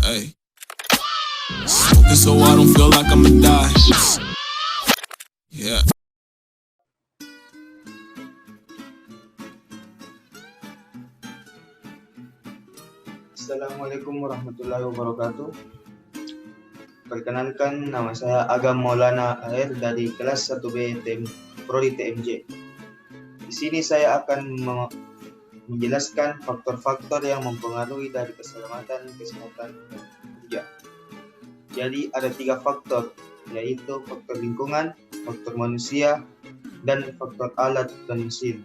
Hey, smoking so I don't feel like I'ma die. Yeah. Assalamualaikum warahmatullahi wabarakatuh. Perkenalkan, nama saya Agam Maulana Aher dari kelas 1B Prodi TMJ. Di sini saya akan menjelaskan faktor-faktor yang mempengaruhi dari kesehatan kerja. Jadi ada 3 faktor, yaitu faktor lingkungan, faktor manusia, dan faktor alat dan mesin.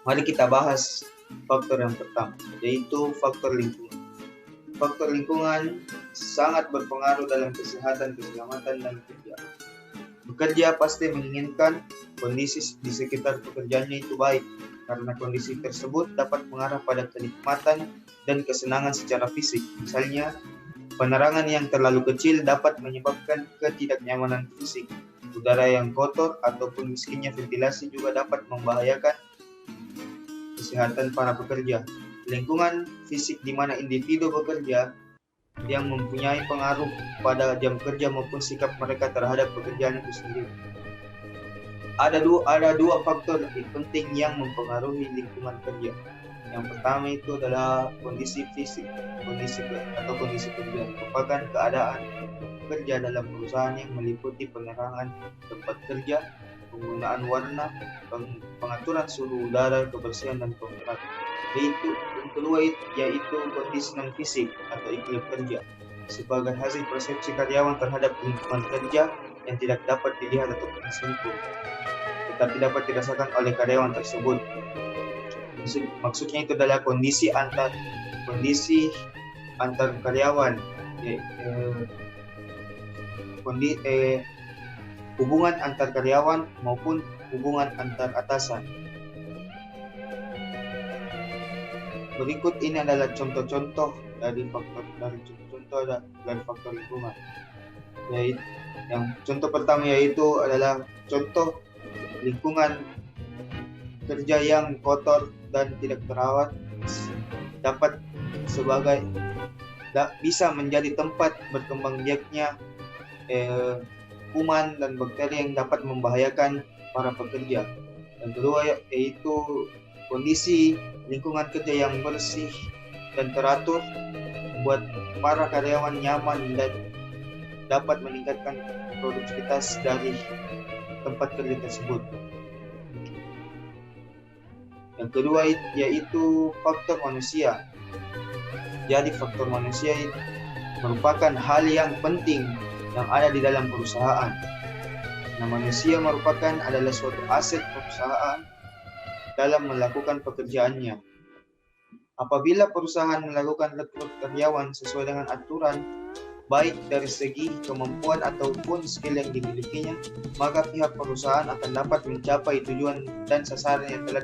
Mari kita bahas faktor yang pertama, yaitu faktor lingkungan. Faktor lingkungan sangat berpengaruh dalam kesehatan, keselamatan, dan kerja. Bekerja pasti menginginkan kondisi di sekitar pekerjaannya itu baik, karena kondisi tersebut dapat mengarah pada kenikmatan dan kesenangan secara fisik. Misalnya, penerangan yang terlalu kecil dapat menyebabkan ketidaknyamanan fisik. Udara yang kotor ataupun miskinnya ventilasi juga dapat membahayakan kesehatan para pekerja. Lingkungan fisik di mana individu bekerja yang mempunyai pengaruh pada jam kerja maupun sikap mereka terhadap pekerjaan itu sendiri. Ada dua faktor penting yang mempengaruhi lingkungan kerja. Yang pertama itu adalah kondisi fisik, kondisi kerja merupakan keadaan kerja dalam perusahaan yang meliputi penerangan tempat kerja, penggunaan warna, pengaturan suhu udara, kebersihan, dan pengaturan. Yang kedua yaitu kondisi non fisik atau iklim kerja, sebagai hasil persepsi karyawan terhadap lingkungan kerja yang tidak dapat dilihat atau disentuh, tetapi dapat dirasakan oleh karyawan tersebut. Maksudnya itu adalah kondisi antar karyawan, hubungan antar karyawan maupun hubungan antar atasan. Berikut ini adalah contoh-contoh dari faktor lingkungan. Yang contoh pertama yaitu adalah contoh lingkungan kerja yang kotor dan tidak terawat bisa menjadi tempat berkembang biaknya kuman dan bakteri yang dapat membahayakan para pekerja. Yang kedua yaitu kondisi lingkungan kerja yang bersih dan teratur membuat para karyawan nyaman dan dapat meningkatkan produktivitas dari tempat kerja tersebut. Yang kedua yaitu faktor manusia. Jadi faktor manusia merupakan hal yang penting yang ada di dalam perusahaan. Nah, manusia adalah suatu aset perusahaan dalam melakukan pekerjaannya. Apabila perusahaan melakukan rekrut karyawan sesuai dengan aturan, baik dari segi kemampuan ataupun skill yang dimilikinya, maka pihak perusahaan akan dapat mencapai tujuan dan sasaran yang telah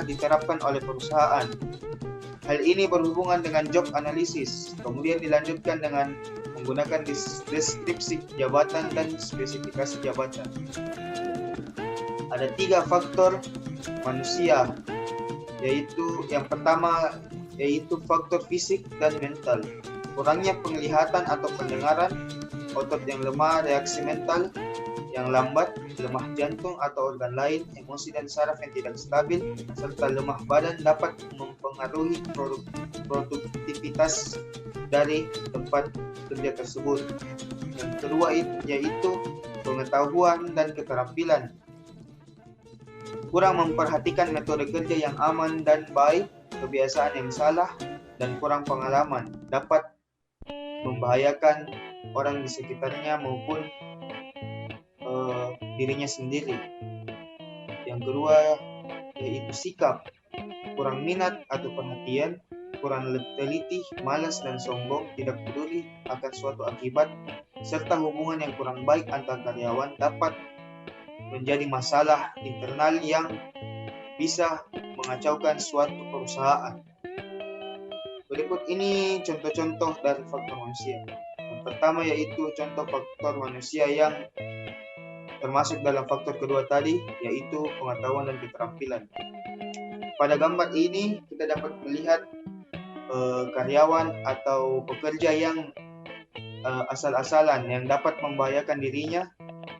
diterapkan oleh perusahaan. Hal ini berhubungan dengan job analysis, kemudian dilanjutkan dengan menggunakan deskripsi jabatan dan spesifikasi jabatan. Ada 3 faktor manusia, yaitu yang pertama yaitu faktor fisik dan mental. Kurangnya penglihatan atau pendengaran, otot yang lemah, reaksi mental yang lambat, lemah jantung atau organ lain, emosi dan saraf yang tidak stabil, serta lemah badan dapat mempengaruhi produktivitas dari tempat kerja tersebut. Yang kedua yaitu pengetahuan dan keterampilan. Kurang memperhatikan metode kerja yang aman dan baik, kebiasaan yang salah, dan kurang pengalaman dapat membahayakan orang di sekitarnya maupun dirinya sendiri. Yang kedua yaitu sikap, kurang minat atau perhatian, kurang teliti, malas dan sombong, tidak peduli akan suatu akibat, serta hubungan yang kurang baik antar karyawan dapat menjadi masalah internal yang bisa mengacaukan suatu perusahaan. Berikut ini contoh-contoh dari faktor manusia. Yang pertama yaitu contoh faktor manusia yang termasuk dalam faktor kedua tadi, yaitu pengetahuan dan keterampilan. Pada gambar ini kita dapat melihat karyawan atau pekerja yang asal-asalan yang dapat membahayakan dirinya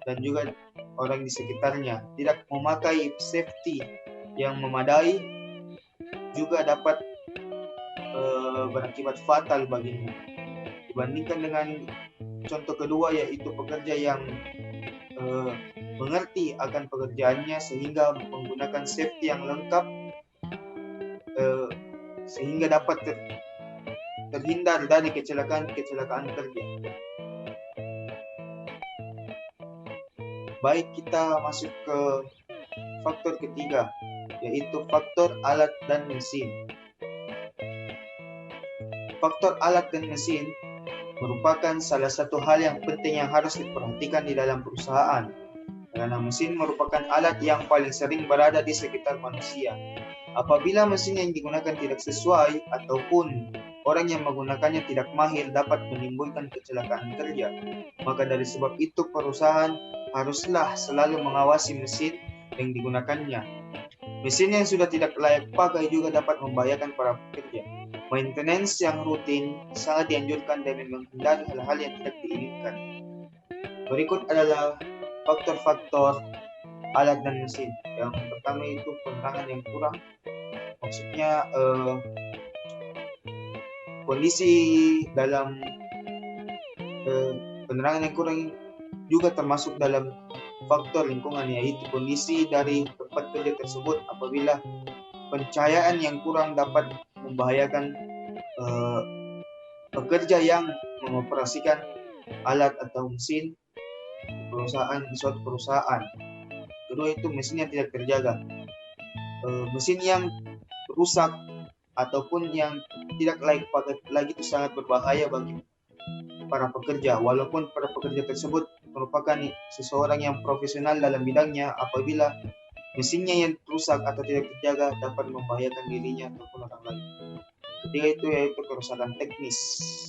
dan juga orang di sekitarnya. Tidak memakai safety yang memadai juga dapat berakibat fatal baginya. Dibandingkan dengan contoh kedua, yaitu pekerja yang mengerti akan pekerjaannya sehingga menggunakan safety yang lengkap sehingga dapat terhindar dari kecelakaan kerja. Baik, kita masuk ke faktor ketiga, yaitu faktor alat dan mesin. Faktor alat dan mesin merupakan salah satu hal yang penting yang harus diperhatikan di dalam perusahaan, karena mesin merupakan alat yang paling sering berada di sekitar manusia. Apabila mesin yang digunakan tidak sesuai ataupun orang yang menggunakannya tidak mahir, dapat menimbulkan kecelakaan kerja. Maka dari sebab itu perusahaan haruslah selalu mengawasi mesin yang digunakannya. Mesin yang sudah tidak layak pakai juga dapat membahayakan para pekerja. Maintenance yang rutin sangat dianjurkan demi menghindari hal-hal yang tidak diinginkan. Berikut adalah faktor-faktor alat dan mesin. Yang pertama itu penerangan yang kurang. Maksudnya kondisi dalam penerangan yang kurang juga termasuk dalam faktor lingkungan, yaitu kondisi dari tempat kerja tersebut. Apabila pencahayaan yang kurang dapat membahayakan pekerja yang mengoperasikan alat atau mesin di suatu perusahaan. Kedua itu mesin yang tidak terjaga. Mesin yang rusak ataupun yang tidak layak pakai lagi itu sangat berbahaya bagi para pekerja. Walaupun para pekerja tersebut merupakan seseorang yang profesional dalam bidangnya, apabila mesinnya yang rusak atau tidak terjaga dapat membahayakan dirinya ataupun orang lain. Ketiga itu yaitu kerusakan teknis.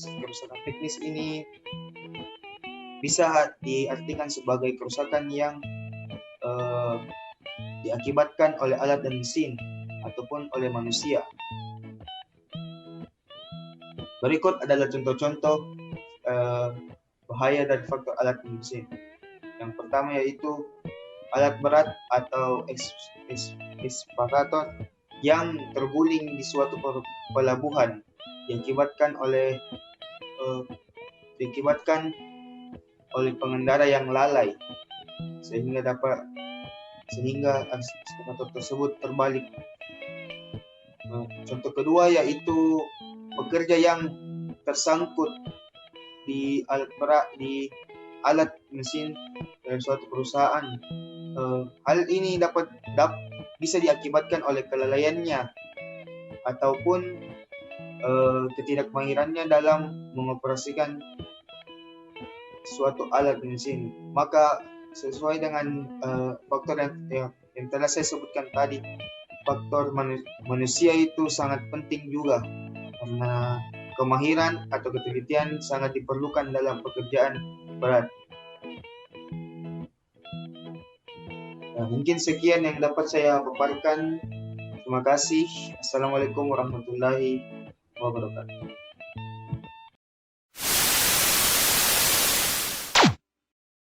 Kerusakan teknis ini bisa diartikan sebagai kerusakan yang diakibatkan oleh alat dan mesin ataupun oleh manusia. Berikut adalah contoh-contoh bahaya dari faktor alat dan mesin. Yang pertama yaitu alat berat atau ekskavator yang terguling di suatu pelabuhan diakibatkan oleh pengendara yang lalai sehingga ekskavator tersebut terbalik. Contoh kedua yaitu pekerja yang tersangkut di alat mesin dari suatu perusahaan. Hal ini bisa diakibatkan oleh kelalaiannya ataupun ketidakmahirannya dalam mengoperasikan suatu alat mesin. Maka sesuai dengan faktor yang telah saya sebutkan tadi, faktor manusia itu sangat penting juga, karena kemahiran atau ketelitian sangat diperlukan dalam pekerjaan berat. Nah, mungkin sekian yang dapat saya paparkan. Terima kasih. Assalamualaikum warahmatullahi wabarakatuh.